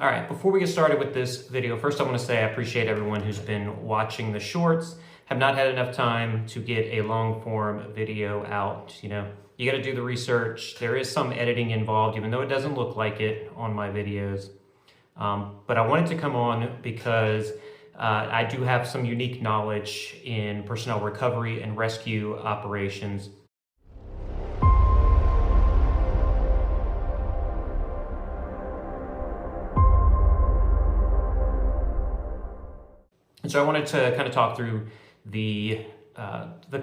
All right, before we get started with this video, first I want to say I appreciate everyone who's been watching the shorts. Have not had enough time to get a long form video out. You got to do the research. There is some editing involved, even though it doesn't look like it on my videos. But I wanted to come on because I do have some unique knowledge in personnel recovery and rescue operations. And so I wanted to kind of talk through the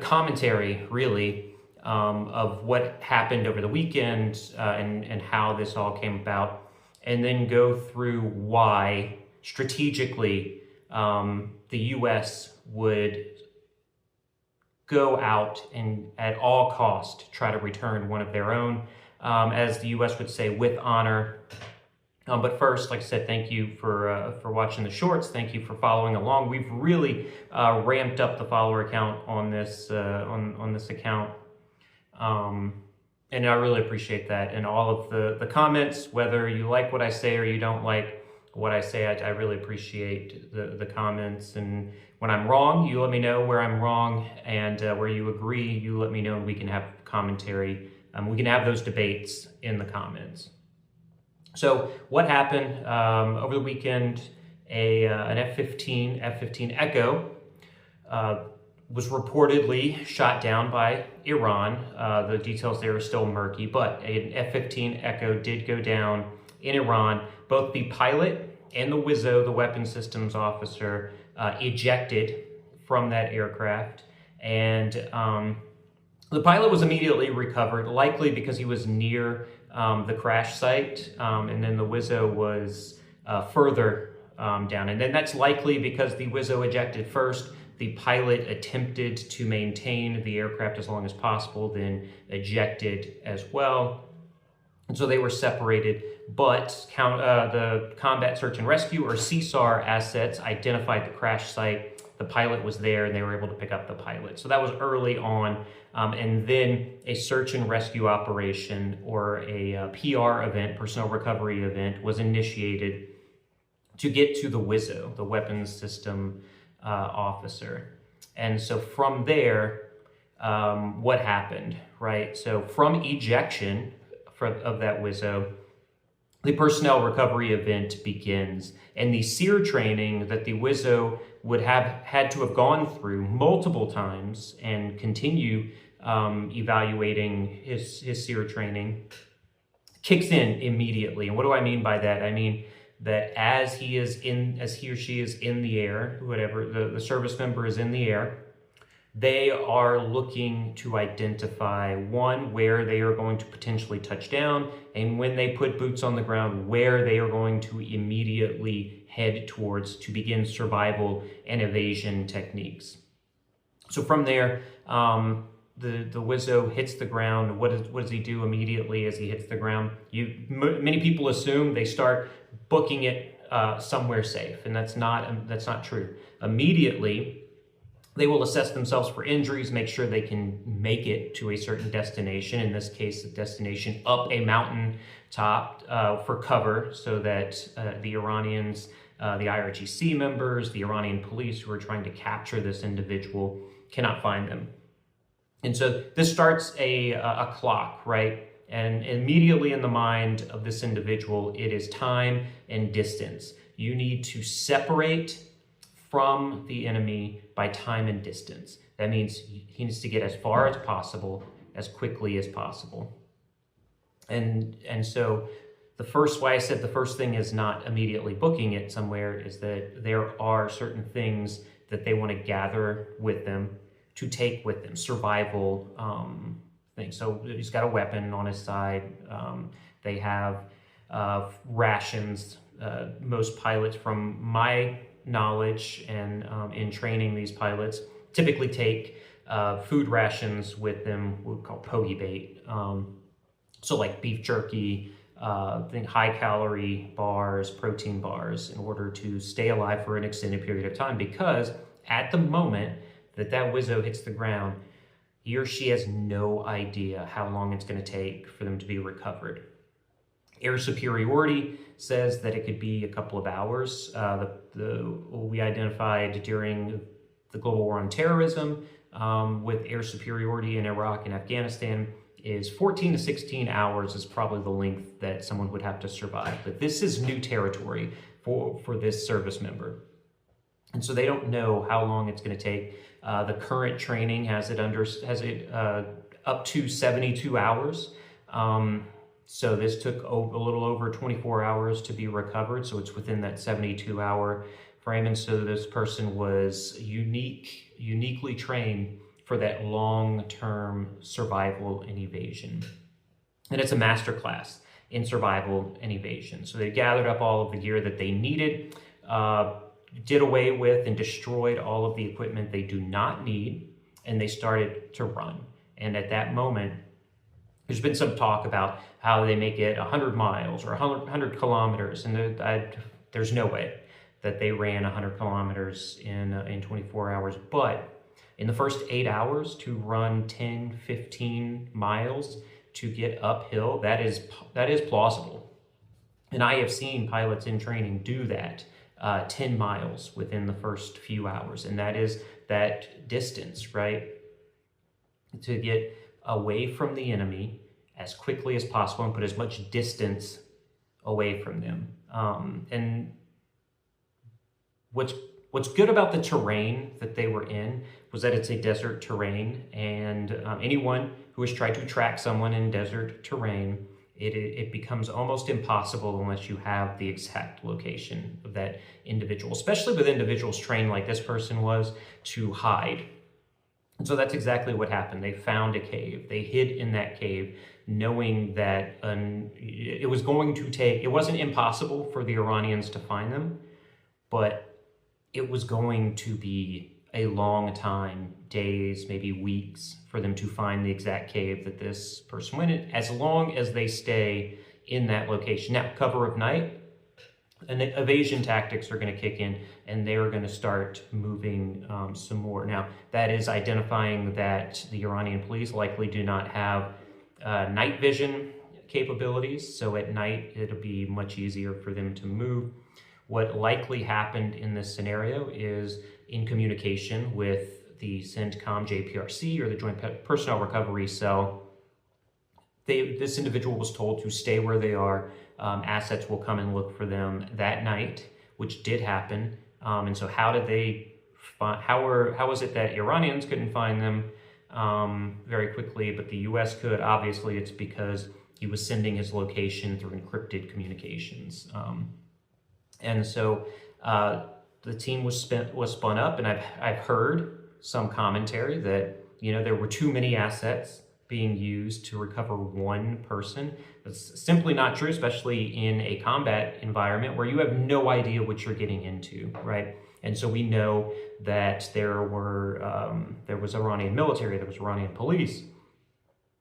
commentary, really, of what happened over the weekend and how this all came about, and then go through why strategically the U.S. would go out and at all cost try to return one of their own, as the U.S. would say, with honor. But first, like I said, thank you for watching the shorts. Thank you for following along. We've really ramped up the follower count on this on this account, and I really appreciate that. And all of the comments, whether you like what I say or you don't like what I say, I really appreciate the comments. And when I'm wrong, you let me know where I'm wrong, and where you agree, you let me know, and we can have commentary. We can have those debates in the comments. So what happened over the weekend? An F-15 Echo was reportedly shot down by Iran. The details there are still murky, but an F-15 Echo did go down in Iran. Both the pilot and the WISO, the weapons systems officer, ejected from that aircraft, and the pilot was immediately recovered, likely because he was near the crash site, and then the WISO was further down. And then that's likely because the WISO ejected first, the pilot attempted to maintain the aircraft as long as possible, then ejected as well. And so they were separated, but the Combat Search and Rescue, or CSAR assets, identified the crash site. The pilot was there, and they were able to pick up the pilot. So that was early on. And then a search and rescue operation, or a PR event, personnel recovery event, was initiated to get to the WISO, the weapons system officer. And so from there, what happened, right? So from ejection of that WISO, the personnel recovery event begins, and the SEER training that the WISO would have had to have gone through multiple times and continue evaluating his SEER training kicks in immediately. And what do I mean by that? I mean that as he or she is in the air, whatever, the service member is in the air, they are looking to identify, one, where they are going to potentially touch down, and when they put boots on the ground, where they are going to immediately head towards to begin survival and evasion techniques. So from there, the WISO hits the ground. What does he do immediately as he hits the ground? Many people assume they start booking it somewhere safe, and that's not true. Immediately, they will assess themselves for injuries, make sure they can make it to a certain destination, in this case, the destination up a mountain top for cover, so that the Iranians, the IRGC members, the Iranian police who are trying to capture this individual cannot find them. And so this starts a clock, right? And immediately in the mind of this individual, it is time and distance. You need to separate from the enemy by time and distance. That means he needs to get as far as possible, as quickly as possible. And so why I said the first thing is not immediately booking it somewhere is that there are certain things that they want to gather with them, to take with them, survival things. So he's got a weapon on his side. They have rations. Most pilots, from my knowledge and in training these pilots, typically take food rations with them, what we call pogie bait. So like beef jerky, high calorie bars, protein bars, in order to stay alive for an extended period of time, because at the moment that WISO hits the ground, he or she has no idea how long it's going to take for them to be recovered. Air superiority says that it could be a couple of hours. We identified during the global war on terrorism with air superiority in Iraq and Afghanistan is 14 to 16 hours is probably the length that someone would have to survive. But this is new territory for this service member. And so they don't know how long it's going to take. The current training has it up to 72 hours. So this took a little over 24 hours to be recovered. So it's within that 72-hour frame. And so this person was uniquely trained for that long-term survival and evasion. And it's a master class in survival and evasion. So they gathered up all of the gear that they needed, did away with and destroyed all of the equipment they do not need, and they started to run. And at that moment, there's been some talk about how they make it 100 miles or 100 kilometers, and there's no way that they ran 100 kilometers in 24 hours. But in the first 8 hours, to run 10, 15 miles to get uphill, that is plausible. And I have seen pilots in training do that 10 miles within the first few hours. And that is that distance, right? To get away from the enemy as quickly as possible and put as much distance away from them. And what's good about the terrain that they were in was that it's a desert terrain, and anyone who has tried to track someone in desert terrain, it becomes almost impossible unless you have the exact location of that individual, especially with individuals trained like this person was to hide. And so that's exactly what happened. They found a cave. They hid in that cave, knowing that it was going to take, it wasn't impossible for the Iranians to find them, but it was going to be a long time, days, maybe weeks, for them to find the exact cave that this person went in, as long as they stay in that location. Now, cover of night, and the evasion tactics are going to kick in, and they're going to start moving some more. Now, that is identifying that the Iranian police likely do not have night vision capabilities, so at night it'll be much easier for them to move. What likely happened in this scenario is in communication with the CENTCOM JPRC, or the Joint Personnel Recovery Cell, this individual was told to stay where they are. Assets will come and look for them that night, which did happen. And so how did they find, how was it that Iranians couldn't find them very quickly, but the US could? Obviously, it's because he was sending his location through encrypted communications. And so the team was spun up, and I've heard some commentary that, you know, there were too many assets being used to recover one person. That's simply not true, especially in a combat environment where you have no idea what you're getting into, right? And so we know that there was Iranian military, there was Iranian police,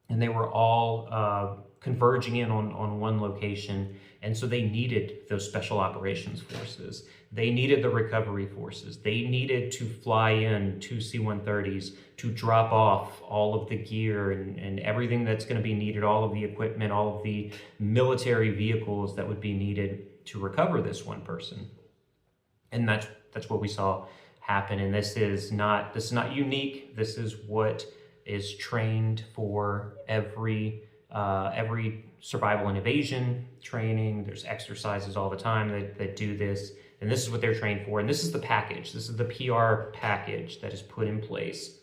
and they were all converging in on one location. And so they needed those special operations forces. They needed the recovery forces. They needed to fly in two C-130s to drop off all of the gear and everything that's going to be needed, all of the equipment, all of the military vehicles that would be needed to recover this one person. And that's what we saw happen. And this is not unique. This is what is trained for every survival and evasion training. There's exercises all the time that do this, and this is what they're trained for. And this is the package. This is the PR package that is put in place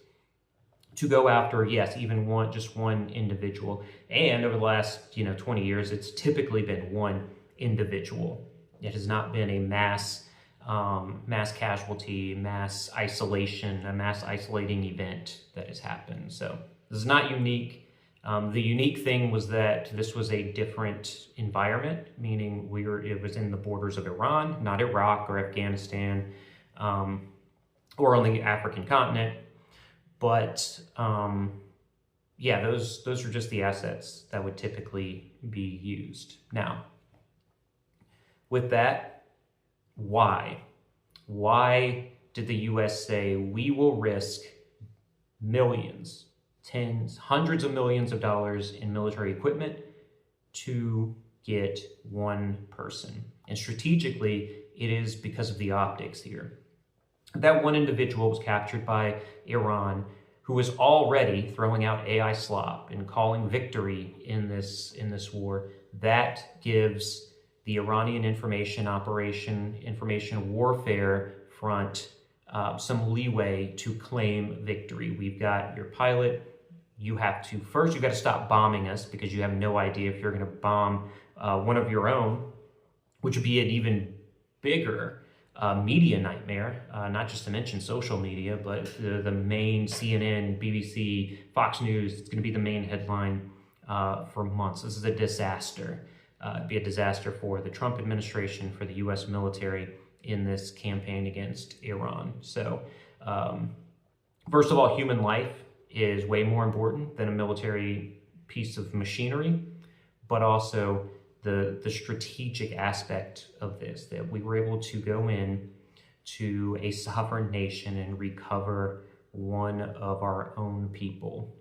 to go after, yes, even just one individual. And over the last 20 years, it's typically been one individual. It has not been a mass casualty, mass isolation, a mass isolating event that has happened. So this is not unique. The unique thing was that this was a different environment, meaning it was in the borders of Iran, not Iraq or Afghanistan, or on the African continent. But yeah, those are just the assets that would typically be used. Now, with that, why? Why did the US say we will risk millions, tens, hundreds of millions of dollars in military equipment to get one person. And strategically, it is because of the optics here. That one individual was captured by Iran, who was already throwing out AI slop and calling victory in this war. That gives the Iranian information warfare front some leeway to claim victory. We've got your pilot. You got to stop bombing us, because you have no idea if you're going to bomb one of your own, which would be an even bigger media nightmare, not just to mention social media, but the main CNN, BBC, Fox News. It's going to be the main headline for months. This is a disaster. It'd be a disaster for the Trump administration, for the U.S. military in this campaign against Iran. So, first of all, human life is way more important than a military piece of machinery, but also the strategic aspect of this, that we were able to go in to a sovereign nation and recover one of our own people.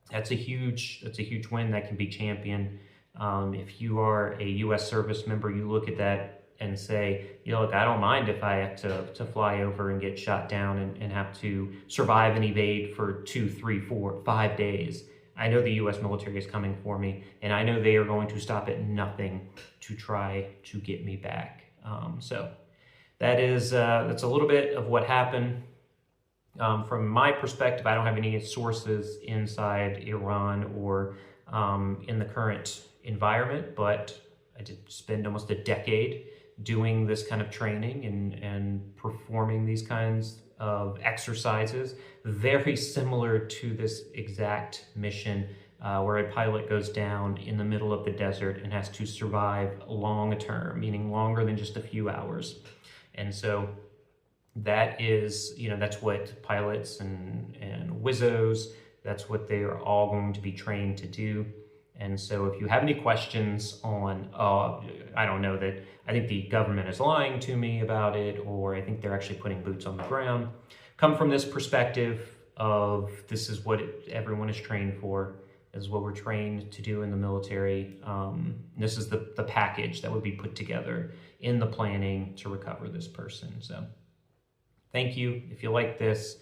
That's a huge win that can be championed. If you are a U.S. service member, you look at that and say, look, I don't mind if I have to fly over and get shot down and have to survive and evade for 2, 3, 4, 5 days. I know the U.S. military is coming for me, and I know they are going to stop at nothing to try to get me back. So that's a little bit of what happened. From my perspective, I don't have any sources inside Iran or in the current environment, but I did spend almost a decade doing this kind of training and performing these kinds of exercises, very similar to this exact mission where a pilot goes down in the middle of the desert and has to survive long term, meaning longer than just a few hours. And so that is, that's what pilots and WISOs, that's what they are all going to be trained to do. And so if you have any questions on, I don't know, that I think the government is lying to me about it, or I think they're actually putting boots on the ground, come from this perspective of this is what everyone is trained for, this is what we're trained to do in the military. This is the package that would be put together in the planning to recover this person. So thank you. If you like this,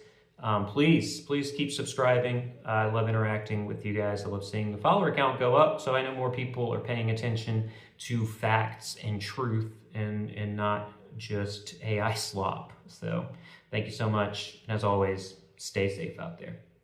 please keep subscribing. I love interacting with you guys. I love seeing the follower count go up, so I know more people are paying attention to facts and truth and not just AI slop. So thank you so much. And as always, stay safe out there.